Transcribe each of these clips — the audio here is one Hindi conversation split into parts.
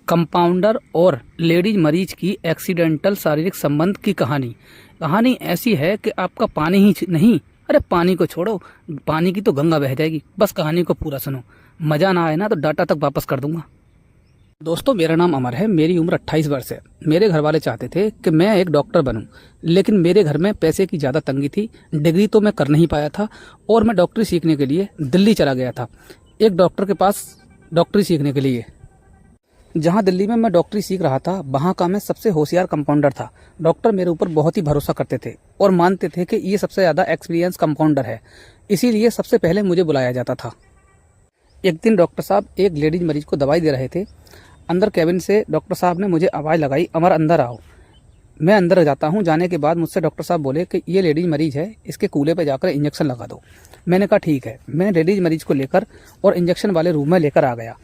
कंपाउंडर और लेडीज मरीज की एक्सीडेंटल शारीरिक संबंध की कहानी ऐसी है कि आपका पानी ही नहीं, अरे पानी को छोड़ो, पानी की तो गंगा बह जाएगी। बस कहानी को पूरा सुनो, मजा ना आए ना तो डाटा तक वापस कर दूंगा। दोस्तों, मेरा नाम अमर है, मेरी उम्र 28 वर्ष है। मेरे घर वाले चाहते थे कि मैं एक डॉक्टर बनूं, लेकिन मेरे घर में पैसे की ज़्यादा तंगी थी। डिग्री तो मैं कर नहीं पाया था और मैं डॉक्टरी सीखने के लिए दिल्ली चला गया था, एक डॉक्टर के पास डॉक्टरी सीखने के लिए। जहां दिल्ली में मैं डॉक्टरी सीख रहा था, वहां का मैं सबसे होशियार कंपाउंडर था। डॉक्टर मेरे ऊपर बहुत ही भरोसा करते थे और मानते थे कि ये सबसे ज़्यादा एक्सपीरियंस कंपाउंडर है, इसीलिए सबसे पहले मुझे बुलाया जाता था। एक दिन डॉक्टर साहब एक लेडीज मरीज को दवाई दे रहे थे। अंदर कैबिन से डॉक्टर साहब ने मुझे आवाज़ लगाई, अमर अंदर आओ। मैं अंदर जाता हूँ। जाने के बाद मुझसे डॉक्टर साहब बोले कि ये लेडीज मरीज है, इसके कूल्हे पे जाकर इंजेक्शन लगा दो। मैंने कहा ठीक है। मैं लेडीज मरीज को लेकर और इंजेक्शन वाले रूम में लेकर आ गया।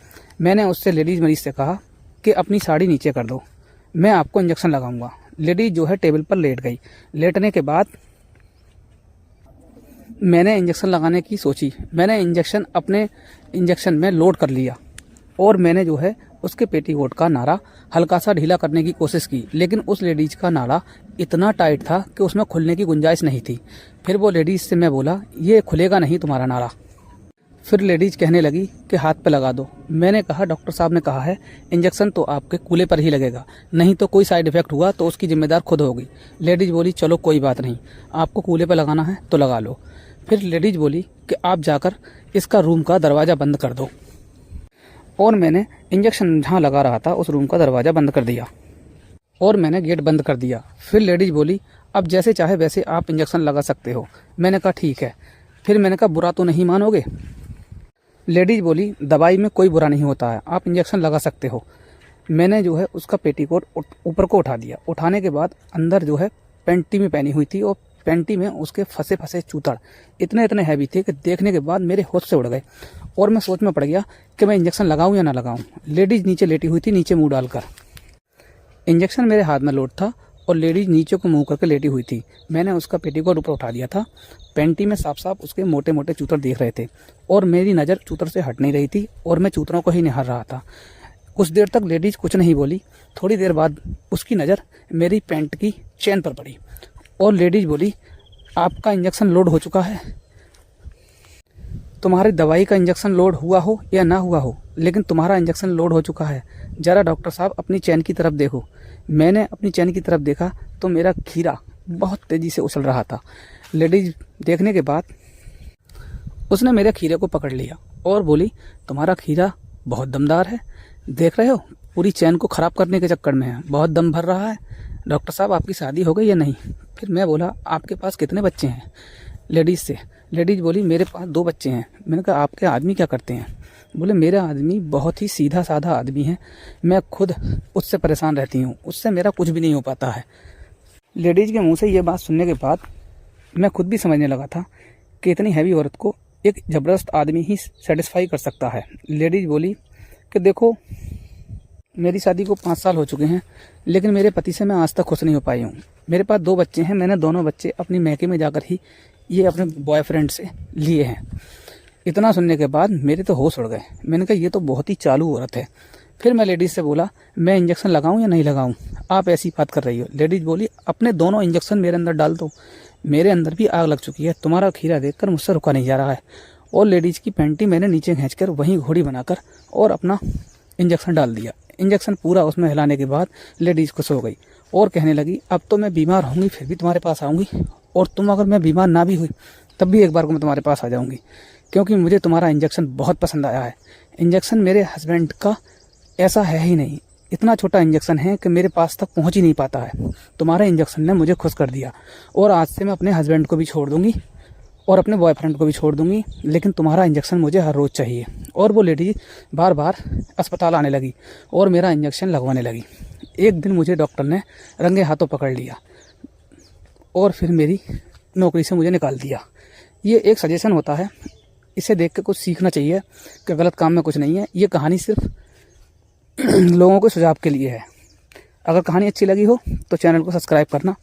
मैंने उससे लेडीज मरीज से कहा कि अपनी साड़ी नीचे कर दो, मैं आपको इंजेक्शन लगाऊंगा। लेडीज जो है टेबल पर लेट गई। लेटने के बाद मैंने इंजेक्शन लगाने की सोची। मैंने इंजेक्शन अपने इंजेक्शन में लोड कर लिया और मैंने जो है उसके पेटीकोट का नाड़ा हल्का सा ढीला करने की कोशिश की, लेकिन उस लेडीज का नाड़ा इतना टाइट था कि उसमें खुलने की गुंजाइश नहीं थी। फिर वो लेडीज से मैं बोला, ये खुलेगा नहीं तुम्हारा नाड़ा। फिर लेडीज कहने लगी कि हाथ पे लगा दो। मैंने कहा डॉक्टर साहब ने कहा है इंजेक्शन तो आपके कूल्हे पर ही लगेगा, नहीं तो कोई साइड इफेक्ट हुआ तो उसकी जिम्मेदार खुद होगी। लेडीज बोली चलो कोई बात नहीं, आपको कूल्हे पर लगाना है तो लगा लो। फिर लेडीज बोली कि आप जाकर इसका रूम का दरवाज़ा बंद कर दो, और मैंने इंजेक्शन जहाँ लगा रहा था उस रूम का दरवाज़ा बंद कर दिया और मैंने गेट बंद कर दिया। फिर लेडीज बोली अब जैसे चाहे वैसे आप इंजेक्शन लगा सकते हो। मैंने कहा ठीक है। फिर मैंने कहा बुरा तो नहीं मानोगे? लेडीज बोली दवाई में कोई बुरा नहीं होता है, आप इंजेक्शन लगा सकते हो। मैंने जो है उसका पेटीकोट ऊपर को उठा दिया। उठाने के बाद अंदर जो है पेंटी में पहनी हुई थी और पेंटी में उसके फंसे फंसे चूतड़ इतने हैवी थे कि देखने के बाद मेरे होश से उड़ गए और मैं सोच में पड़ गया कि मैं इंजेक्शन लगाऊं या ना लगाऊं। लेडीज नीचे लेटी हुई थी, नीचे मुंह डालकर। इंजेक्शन मेरे हाथ में लोड था और लेडीज नीचे को मुंह करके लेटी हुई थी। मैंने उसका पेटीकोट ऊपर उठा दिया था। पेंटी में साफ साफ उसके मोटे मोटे चूतर दिख रहे थे और मेरी नज़र चूतर से हट नहीं रही थी और मैं चूतरों को ही निहार रहा था। कुछ देर तक लेडीज कुछ नहीं बोली। थोड़ी देर बाद उसकी नज़र मेरी पैंट की चेन पर पड़ी और लेडीज बोली आपका इंजेक्शन लोड हो चुका है। तुम्हारी दवाई का इंजेक्शन लोड हुआ हो या ना हुआ हो, लेकिन तुम्हारा इंजेक्शन लोड हो चुका है। ज़रा डॉक्टर साहब अपनी चैन की तरफ देखो। मैंने अपनी चैन की तरफ देखा तो मेरा खीरा बहुत तेज़ी से उछल रहा था। लेडीज देखने के बाद उसने मेरे खीरे को पकड़ लिया और बोली तुम्हारा खीरा बहुत दमदार है, देख रहे हो पूरी चैन को ख़राब करने के चक्कर में है, बहुत दम भर रहा है। डॉक्टर साहब आपकी शादी हो गई या नहीं? फिर मैं बोला आपके पास कितने बच्चे हैं? लेडीज़ से। लेडीज बोली मेरे पास 2 बच्चे हैं। मैंने कहा आपके आदमी क्या करते हैं? बोले मेरा आदमी बहुत ही सीधा साधा आदमी है, मैं खुद उससे परेशान रहती हूँ, उससे मेरा कुछ भी नहीं हो पाता है। लेडीज के मुंह से ये बात सुनने के बाद मैं खुद भी समझने लगा था कि इतनी हैवी औरत को एक ज़बरदस्त आदमी ही सेटिस्फाई कर सकता है। लेडीज बोली कि देखो मेरी शादी को 5 साल हो चुके हैं, लेकिन मेरे पति से मैं आज तक खुश नहीं हो पाई हूँ। मेरे पास 2 बच्चे हैं, मैंने दोनों बच्चे अपनी मैके में जाकर ही ये अपने बॉयफ्रेंड से लिए हैं। इतना सुनने के बाद मेरे तो होश उड़ गए। मैंने कहा ये तो बहुत ही चालू औरत है। फिर मैं लेडीज़ से बोला मैं इंजेक्शन लगाऊं या नहीं लगाऊं, आप ऐसी बात कर रही हो। लेडीज़ बोली अपने दोनों इंजेक्शन मेरे अंदर डाल दो, मेरे अंदर भी आग लग चुकी है, तुम्हारा खीरा देखकर मुझसे रुका नहीं जा रहा है। और लेडीज़ की पैंटी मैंने नीचे खींचकर वहीं घोड़ी बनाकर और अपना इंजेक्शन डाल दिया। इंजेक्शन पूरा उसमें हिलाने के बाद लेडीज़ खुश हो गई और कहने लगी अब तो मैं बीमार होंगी फिर भी तुम्हारे पास आऊँगी, और तुम अगर मैं बीमार ना भी हुई तब भी एक बार को मैं तुम्हारे पास आ जाऊँगी, क्योंकि मुझे तुम्हारा इंजेक्शन बहुत पसंद आया है। इंजेक्शन मेरे हस्बैंड का ऐसा है ही नहीं, इतना छोटा इंजेक्शन है कि मेरे पास तक पहुंच ही नहीं पाता है। तुम्हारे इंजेक्शन ने मुझे खुश कर दिया और आज से मैं अपने हस्बैंड को भी छोड़ दूंगी और अपने बॉयफ्रेंड को भी छोड़ दूंगी, लेकिन तुम्हारा इंजेक्शन मुझे हर रोज़ चाहिए। और वो लेडी बार बार अस्पताल आने लगी और मेरा इंजेक्शन लगवाने लगी। एक दिन मुझे डॉक्टर ने रंगे हाथों पकड़ लिया और फिर मेरी नौकरी से मुझे निकाल दिया। ये एक सजेशन होता है, इसे देख के कुछ सीखना चाहिए कि गलत काम में कुछ नहीं है। ये कहानी सिर्फ लोगों को सुझाव के लिए है। अगर कहानी अच्छी लगी हो तो चैनल को सब्सक्राइब करना।